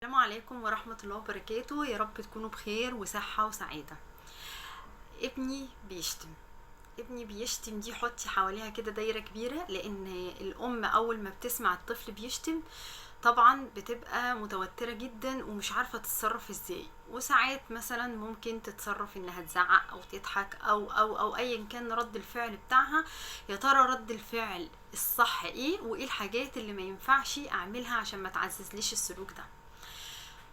السلام عليكم ورحمة الله وبركاته. يا رب تكونوا بخير وصحة وسعادة. ابني بيشتم. دي حطي حواليها كده دايرة كبيرة، لان الام اول ما بتسمع الطفل بيشتم طبعا بتبقى متوترة جدا ومش عارفة تتصرف ازاي، وساعات مثلا ممكن تتصرف انها تزعق او تضحك او ايا كان رد الفعل بتاعها. يا ترى رد الفعل الصح ايه، وايه الحاجات اللي ما ينفعش اعملها عشان ما تعززليش السلوك ده؟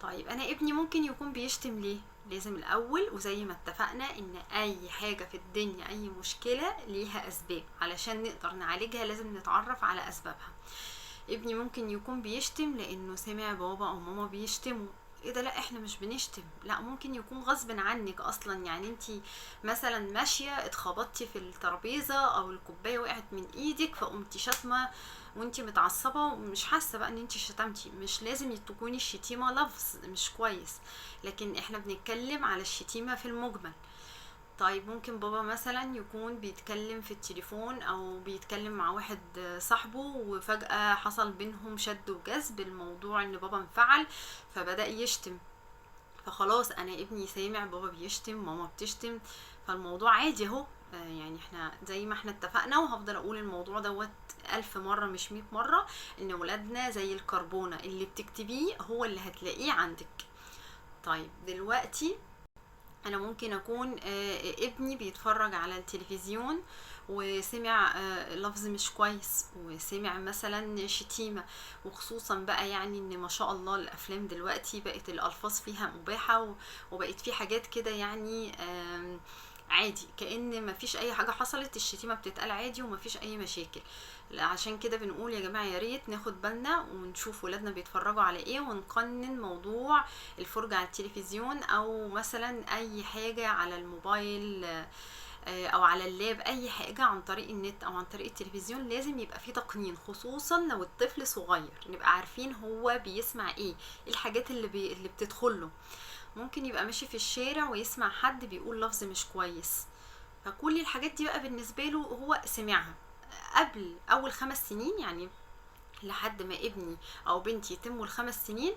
طيب انا ابني ممكن يكون بيشتم ليه؟ لازم الاول وزي ما اتفقنا ان اي حاجة في الدنيا، اي مشكلة ليها اسباب، علشان نقدر نعالجها لازم نتعرف على اسبابها. ابني ممكن يكون بيشتم لانه سمع بابا او ماما بيشتموا. ايه ده؟ لا احنا مش بنشتم. لا، ممكن يكون غصب عنك اصلا، يعني انتي مثلا ماشية اتخبطتي في الترابيزة او الكوباية وقعت من ايدك فقمتي شاتمة وانتي متعصبة ومش حاسة بقى ان انتي شتمتي. مش لازم تكوني الشتيمة لفظ مش كويس، لكن احنا بنتكلم على الشتيمة في المجمل. طيب ممكن بابا مثلا يكون بيتكلم في التليفون او بيتكلم مع واحد صاحبه، وفجأة حصل بينهم شد وجذب، الموضوع ان بابا انفعل فبدأ يشتم. فخلاص انا ابني سامع بابا بيشتم ماما بتشتم، فالموضوع عادي اهو. يعني احنا زي ما احنا اتفقنا، وهفضل اقول الموضوع دوت 1000 مرة مش 100 مرة، ان ولادنا زي الكربونة، اللي بتكتبيه هو اللي هتلاقيه عندك. طيب دلوقتي انا ممكن اكون ابني بيتفرج على التلفزيون وسمع لفظ مش كويس، وسمع مثلا شتيمة، وخصوصا بقى يعني ان ما شاء الله الافلام دلوقتي بقت الالفاظ فيها مباحة وبقت في حاجات كده يعني عادي، كأن مفيش اي حاجة حصلت، الشتيمة بتتقال عادي ومفيش اي مشاكل. عشان كده بنقول يا جماعة يا ريت ناخد بالنا ونشوف ولادنا بيتفرجوا على ايه، ونقنن موضوع الفرجة على التلفزيون او مثلا اي حاجة على الموبايل او على اللاب، اي حاجة عن طريق النت او عن طريق التلفزيون. لازم يبقى في تقنين، خصوصا لو الطفل صغير، نبقى عارفين هو بيسمع ايه الحاجات اللي بتدخله. ممكن يبقى ماشي في الشارع ويسمع حد بيقول لفظ مش كويس، فكل الحاجات دي بقى بالنسبة له هو سمعها قبل اول 5 سنين، يعني لحد ما ابني او بنتي يتموا ال5 سنين.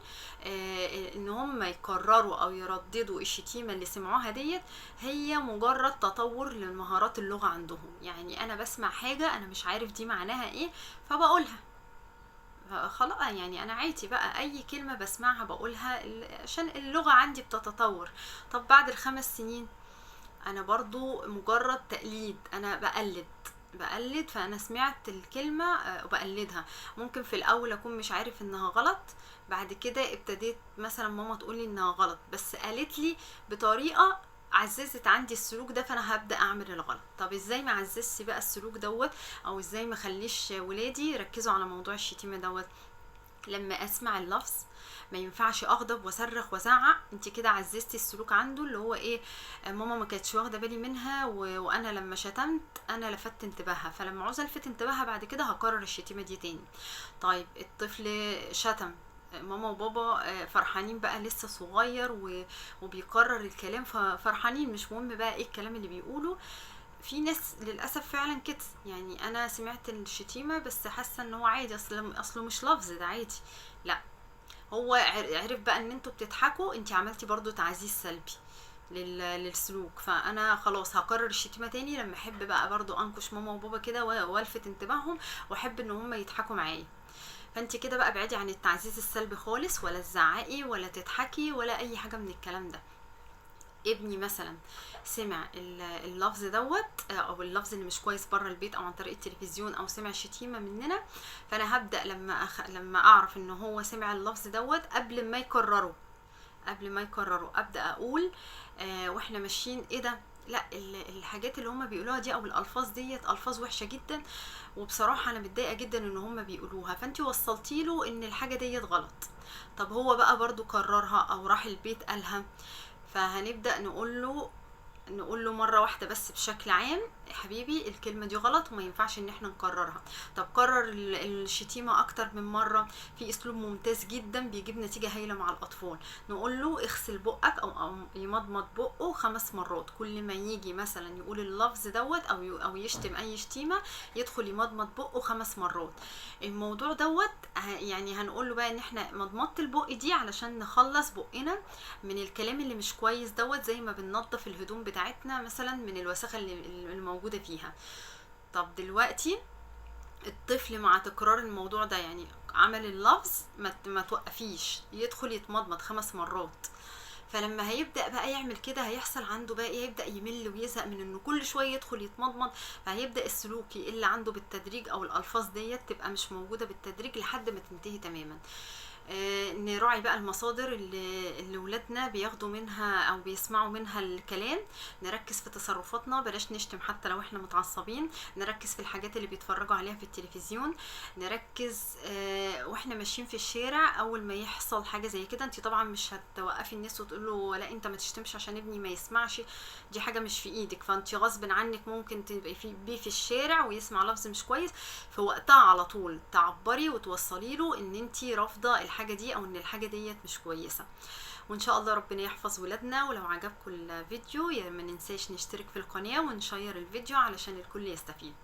ان هم يكرروا او يرددوا الشتيمة اللي سمعوها ديت، هي مجرد تطور للمهارات اللغة عندهم. يعني انا بسمع حاجة انا مش عارف دي معناها ايه فبقولها، خلاص يعني انا عادي بقى اي كلمة بسمعها بقولها عشان اللغة عندي بتتطور. طب بعد ال5 سنين انا برضو مجرد تقليد، انا بقلد فانا سمعت الكلمة وبقلدها. ممكن في الاول اكون مش عارف انها غلط، بعد كده ابتديت مثلا ماما تقولي انها غلط بس قالت لي بطريقة عززت عندي السلوك ده، فانا هبدأ اعمل الغلط. طب ازاي ما عززش بقى السلوك دوت، او ازاي ما خليش ولادي يركزوا على موضوع الشتيمة دوت؟ لما اسمع اللفظ ما ينفعش اغضب واصرخ وازعق، انت كده عززتي السلوك عنده اللي هو ايه، ماما ما كانتش واخده بالي منها وانا لما شتمت انا لفت انتباهها، فلما عاوزه الفت انتباهها بعد كده هكرر الشتيمه دي تاني. طيب الطفل شتم، ماما وبابا فرحانين بقى لسه صغير وبيكرر الكلام ففرحانين، مش مهم بقى ايه الكلام اللي بيقوله. في ناس للاسف فعلا كده، يعني انا سمعت الشتيمه بس حاسه ان هو عادي، اصله مش لفظ ده عادي. لا، هو عرف بقى ان انتوا بتضحكوا، انت عملتي برضو تعزيز سلبي للسلوك، فانا خلاص هكرر الشتيمه تاني لما احب بقى برضو انكش ماما وبابا كده والفت انتباههم واحب ان هم يضحكوا معايا. فانت كده بقى ابعدي عن التعزيز السلبي خالص، ولا تزعقي ولا تضحكي ولا اي حاجه من الكلام ده. ابني مثلا سمع اللفظ دوت او اللفظ اللي مش كويس بره البيت او عن طريق التلفزيون او سمع شتيمه مننا، فانا هبدا لما اعرف ان هو سمع اللفظ دوت قبل ما يكرروا ابدا اقول واحنا ماشيين ايه ده، لا الحاجات اللي هم بيقولوها دي او الالفاظ ديت الفاظ وحشه جدا، وبصراحه انا متضايقه جدا ان هم بيقولوها، فانتي وصلتي له ان الحاجه ديت غلط. طب هو بقى برضو كررها او راح البيت قالها، فهنبدأ نقول له مرة واحدة بس بشكل عام حبيبي الكلمة دي غلط وما ينفعش ان احنا نكررها. طب كرر الشتيمة اكتر من مرة. في اسلوب ممتاز جدا بيجيب نتيجة هايلة مع الاطفال، نقول له اغسل بقك او يمضمض بقه 5 مرات. كل ما يجي مثلا يقول اللفظ دوت او يشتم اي شتيمة، يدخل يمضمض بقه 5 مرات. الموضوع دوت يعني هنقول له بقى ان احنا مضمضة البق دي علشان نخلص بقنا من الكلام اللي مش كويس دوت، زي ما بننظف الهدوم بتاعتنا مثلا من الوسخة اللي موجودة فيها. طب دلوقتي الطفل مع تكرار الموضوع ده، يعني عمل اللفظ ما توقفيش، يدخل يتمضمض 5 مرات. فلما هيبدأ بقى يعمل كده هيحصل عنده بقى ايه، يبدأ يمل ويزهق من انه كل شوية يدخل يتمضمض. فهيبدأ السلوك يقل عنده بالتدريج، او الالفاظ ديت تبقى مش موجودة بالتدريج لحد ما تنتهي تماما. نراعي بقى المصادر اللي ولادنا بياخدوا منها او بيسمعوا منها الكلام. نركز في تصرفاتنا، بلاش نشتم حتى لو احنا متعصبين. نركز في الحاجات اللي بيتفرجوا عليها في التلفزيون. نركز واحنا ماشيين في الشارع، اول ما يحصل حاجه زي كده انت طبعا مش هتوقفي الناس وتقول له لا انت ما تشتمش عشان ابني ما يسمعش، دي حاجه مش في ايدك. فانت غصب عنك ممكن تبقي في الشارع ويسمع لفظ مش كويس، في وقتها على طول تعبري وتوصلي له ان انت رافضه الحاجه دي او ان الحاجه ديت مش كويسه. وان شاء الله ربنا يحفظ ولادنا. ولو عجبكم الفيديو ما ننساش نشترك في القناه ونشير الفيديو علشان الكل يستفيد.